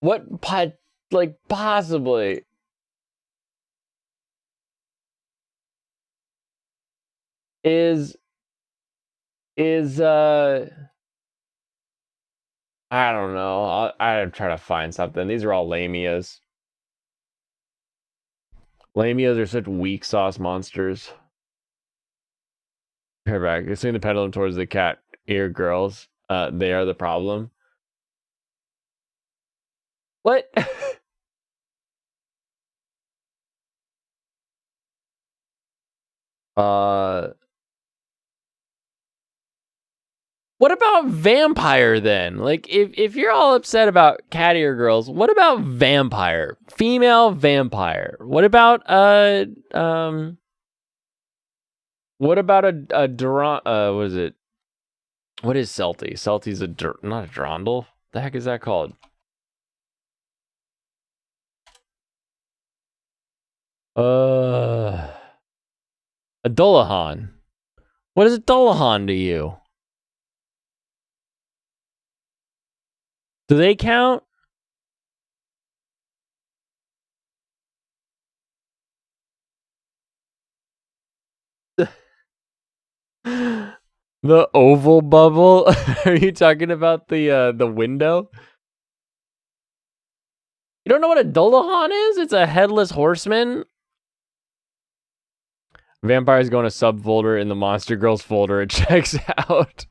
Like, possibly? Is I don't know. I'll try to find something. These are all lamias. Lamias are such weak sauce monsters. Pair back. You're swing the pendulum towards the cat ear girls. They are the problem. What? What about vampire then? Like, if you're all upset about cat ear girls, what about vampire? Female vampire. What about what about what is it? What is Celty? Celty's not a Drondle. The heck is that called? A Dullahan. What is a Dullahan to you? Do they count? The oval bubble? Are you talking about the window? You don't know what a Dullahan is? It's a headless horseman. Vampires go in a subfolder in the Monster Girls folder. It checks out.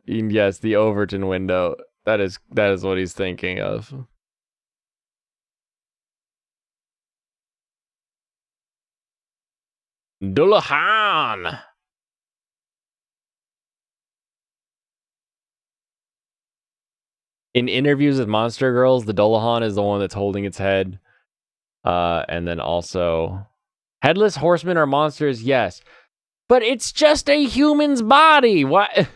Yes, the Overton window. That is what he's thinking of. Dullahan. In interviews with Monster Girls, the Dullahan is the one that's holding its head. And then also headless horsemen are monsters, yes. But it's just a human's body. What?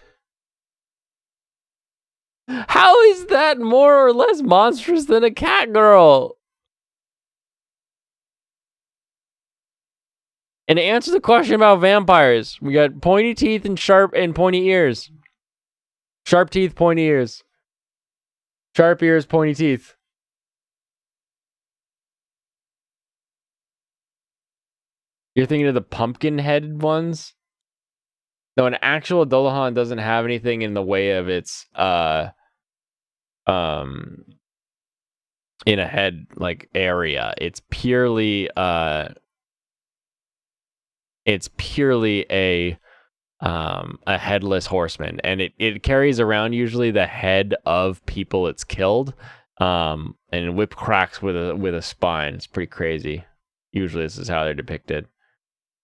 How is that more or less monstrous than a cat girl? And to answer the question about vampires, we got pointy teeth and sharp and pointy ears. Sharp teeth, pointy ears. Sharp ears, pointy teeth. You're thinking of the pumpkin-headed ones? No, an actual Dullahan doesn't have anything in the way of its in a head like area. It's purely a headless horseman, and it carries around usually the head of people it's killed, and whip cracks with a spine. It's pretty crazy. Usually this is how they're depicted.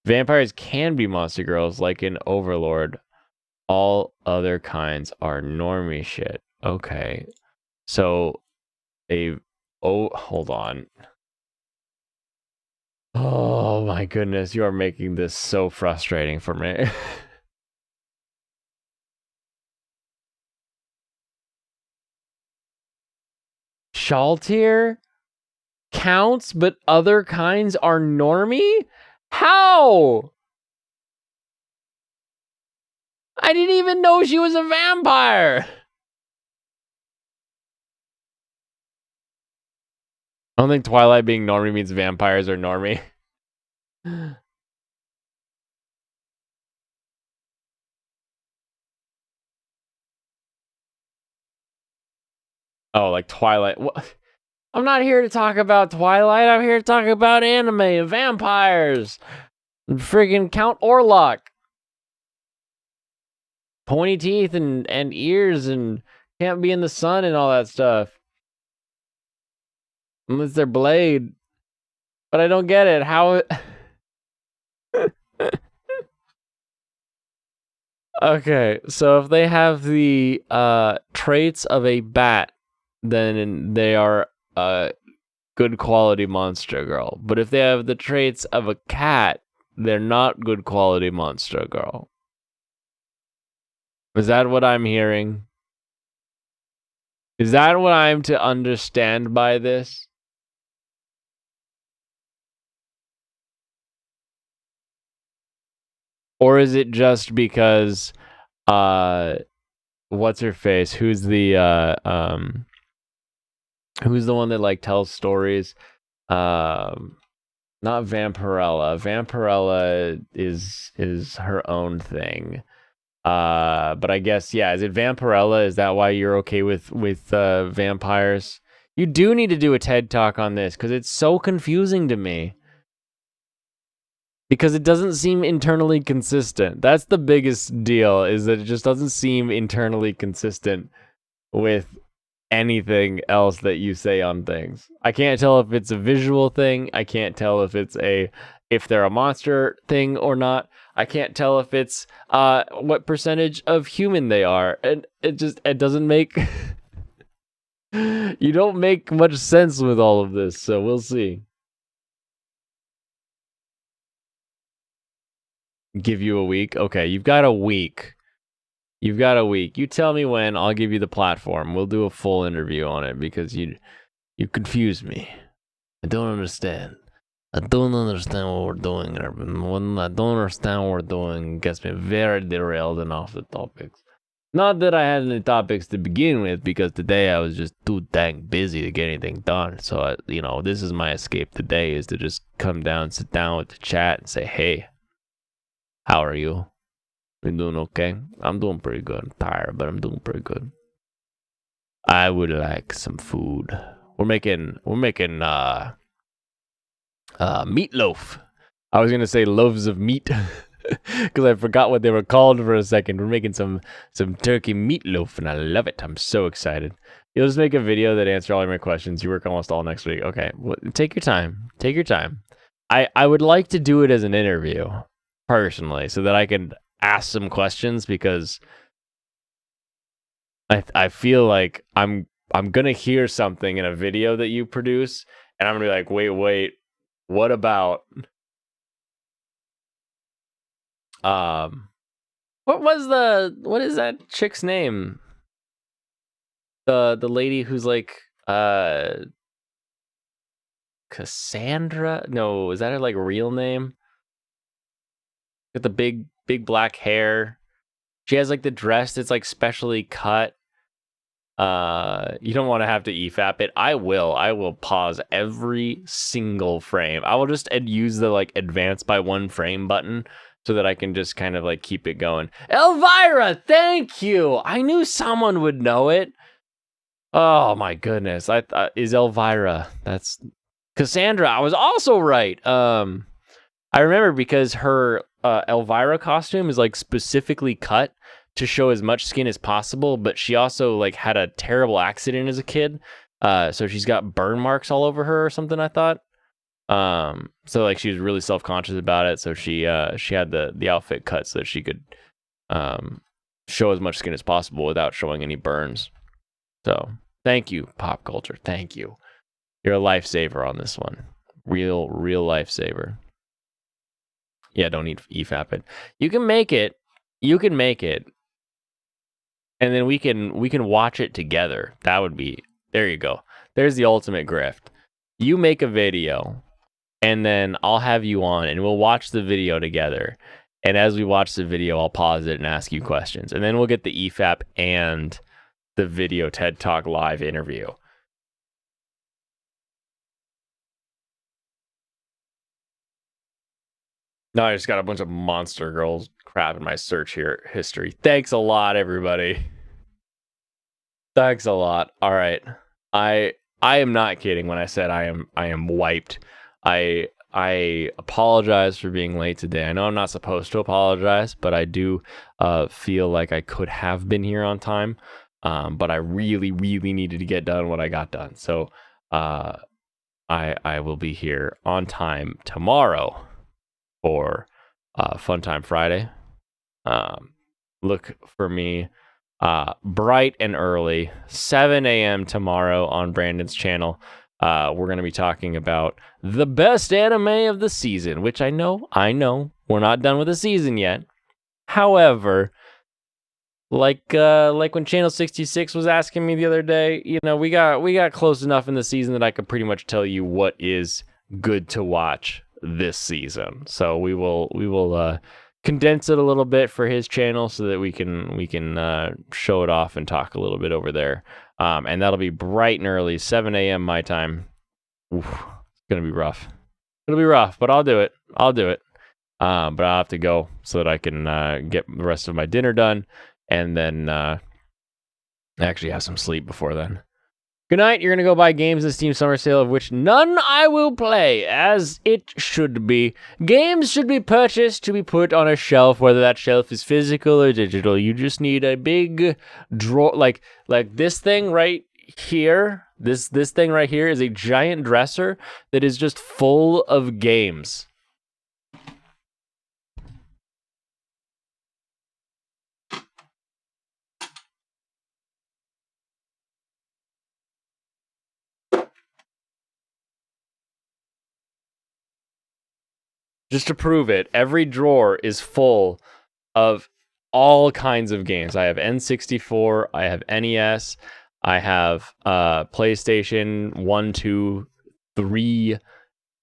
Vampires can be monster girls, like in Overlord. All other kinds are normie shit. Okay. So hold on. Oh my goodness, you are making this so frustrating for me. Shaltir counts, but other kinds are normie? How? I didn't even know she was a vampire. I don't think Twilight being normie means vampires are normie. Oh, like Twilight. What? I'm not here to talk about Twilight. I'm here to talk about anime and vampires. And friggin' Count Orlok. Pointy teeth and ears and can't be in the sun and all that stuff. Unless they're Blade. But I don't get it. How... Okay, so if they have the traits of a bat, then they are a good quality monster girl. But if they have the traits of a cat, they're not good quality monster girl. Is that what I'm hearing? Is that what I'm to understand by this? Or is it just because what's her face? Who's the one that like tells stories? Not Vampirella. Vampirella is her own thing. But I guess, yeah, is it Vampirella? Is that why you're okay with vampires? You do need to do a TED Talk on this because it's so confusing to me. Because it doesn't seem internally consistent. That's the biggest deal, is that it just doesn't seem internally consistent with anything else that you say on things. I can't tell if it's a visual thing. I can't tell if it's if they're a monster thing or not. I can't tell if it's what percentage of human they are. And it doesn't make you don't make much sense with all of this, so we'll see. Give you a week? Okay, you've got a week. You've got a week. You tell me when, I'll give you the platform. We'll do a full interview on it because you confuse me. I don't understand. I don't understand what we're doing, Urban. When I don't understand what we're doing, it gets me very derailed and off the topics. Not that I had any topics to begin with, because today I was just too dang busy to get anything done. So, this is my escape today, is to just come down, sit down with the chat and say, hey, how are you? You doing okay? I'm doing pretty good. I'm tired, but I'm doing pretty good. I would like some food. We're making meatloaf. I was gonna say loaves of meat because I forgot what they were called for a second. We're making some turkey meatloaf, and I love it. I'm so excited. You'll just make a video that answers all of my questions. You work almost all next week. Okay, well, take your time. Take your time. I would like to do it as an interview, personally, so that I can ask some questions, because I feel like I'm gonna hear something in a video that you produce, and I'm gonna be like, wait, what about what is that chick's name? The lady who's like Cassandra? No, is that her like real name? Got the big black hair. She has like the dress that's like specially cut. You don't want to have to EFAP it. I will pause every single frame. I will just use the like advance by one frame button so that I can just kind of like keep it going. Elvira, thank you. I knew someone would know it. Oh my goodness. I thought is Elvira. That's Cassandra. I was also right. I remember because her Elvira costume is like specifically cut to show as much skin as possible, but she also like had a terrible accident as a kid, so she's got burn marks all over her or something, I thought. So like she was really self-conscious about it, so she had the outfit cut so that she could show as much skin as possible without showing any burns. So Thank you, pop culture. Thank you. You're a lifesaver on this one. Real lifesaver. Yeah, don't need EFAP it. You can make it. You can make it. And then we can watch it together. That would be, there you go. There's the ultimate grift. You make a video, and then I'll have you on, and we'll watch the video together. And as we watch the video, I'll pause it and ask you questions. And then we'll get the EFAP and the video TED Talk live interview. No, I just got a bunch of monster girls crap in my search here history. Thanks a lot, everybody. Thanks a lot. All right. I am not kidding when I said I am wiped. I apologize for being late today. I know I'm not supposed to apologize, but I do feel like I could have been here on time. But I really needed to get done what I got done. So I will be here on time tomorrow for Fun Time Friday. Look for me bright and early, 7 a.m. tomorrow on Brandon's channel. We're going to be talking about the best anime of the season, which I know we're not done with the season yet. However, like when Channel 66 was asking me the other day, we got close enough in the season that I could pretty much tell you what is good to watch this season. So we will condense it a little bit for his channel so that we can show it off and talk a little bit over there. And that'll be bright and early, 7 a.m. my time. Oof, it's gonna be rough. It'll be rough, but I'll do it. But I'll have to go so that I can get the rest of my dinner done, and then actually have some sleep before then. Good night. You're going to go buy games in the Steam Summer Sale, of which none I will play, as it should be. Games should be purchased to be put on a shelf, whether that shelf is physical or digital. You just need a big drawer, like this thing right here. This thing right here is a giant dresser that is just full of games. Just to prove it, every drawer is full of all kinds of games. I have N64, I have NES, I have PlayStation 1, 2, 3,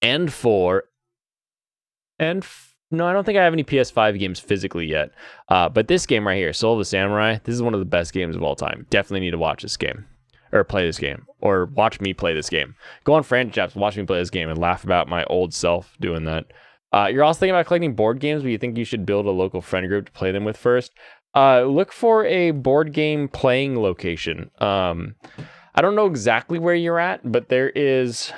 and 4. And no, I don't think I have any PS5 games physically yet. But this game right here, Soul of the Samurai, this is one of the best games of all time. Definitely need to watch this game. Or play this game. Or watch me play this game. Go on Franchise, watch me play this game, and laugh about my old self doing that. You're also thinking about collecting board games, but you think you should build a local friend group to play them with first. Look for a board game playing location. I don't know exactly where you're at, but there is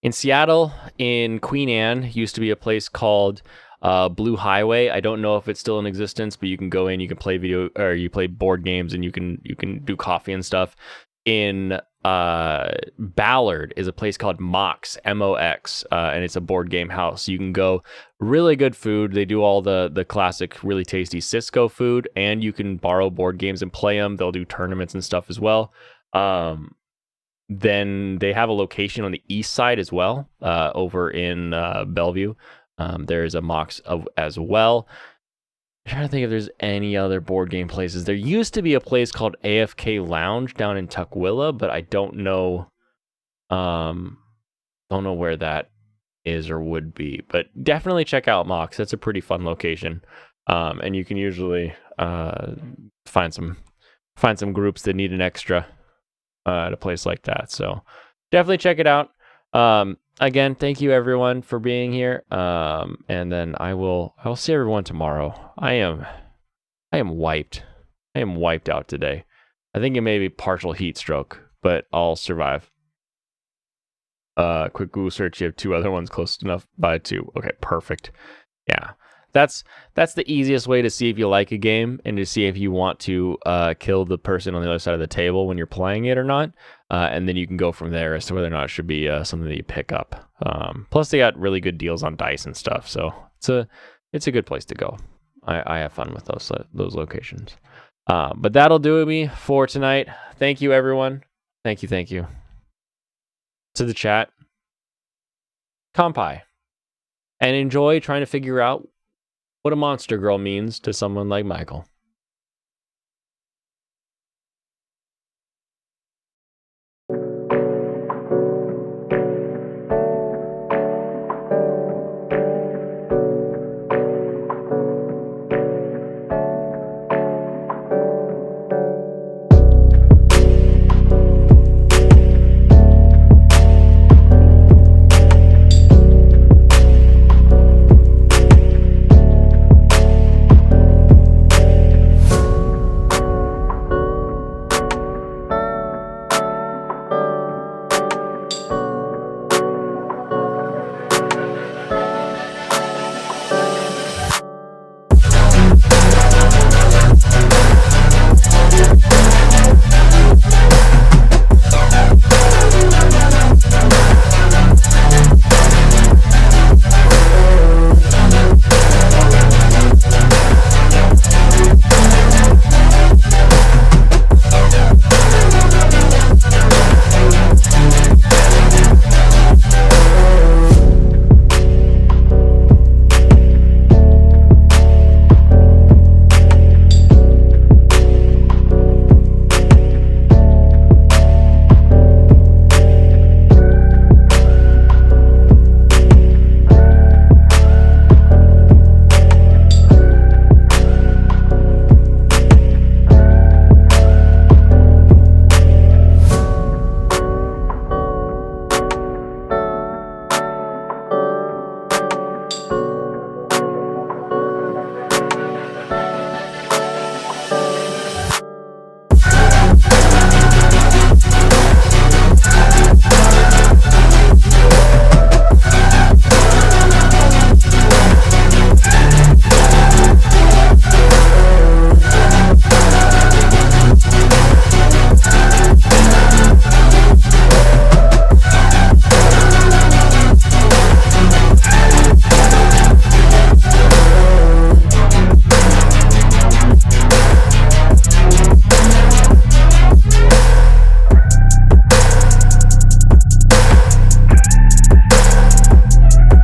in Seattle, in Queen Anne, used to be a place called Blue Highway. I don't know if it's still in existence, but you can go in, you can play you play board games, and you can do coffee and stuff. In Ballard is a place called Mox, MOX, and it's a board game house. You can go, really good food. They do all the classic, really tasty Cisco food, and you can borrow board games and play them. They'll do tournaments and stuff as well. Then they have a location on the east side as well, over in Bellevue. There's a Mox as well. I'm trying to think if there's any other board game places. There used to be a place called AFK Lounge down in Tukwila, but I don't know where that is or would be. But definitely check out Mox. That's a pretty fun location. And you can usually find some groups that need an extra at a place like that. So definitely check it out. Again, thank you everyone for being here. And then I will see everyone tomorrow. I am wiped. I am wiped out today. I think it may be partial heat stroke, but I'll survive. Quick Google search. You have 2 other ones close enough by 2. Okay, perfect. Yeah. That's the easiest way to see if you like a game and to see if you want to kill the person on the other side of the table when you're playing it or not. And then you can go from there as to whether or not it should be something that you pick up. Plus, they got really good deals on dice and stuff, so it's a good place to go. I have fun with those locations. But that'll do me for tonight. Thank you, everyone. Thank you. To the chat. Kampai. And enjoy trying to figure out what a monster girl means to someone like Michael.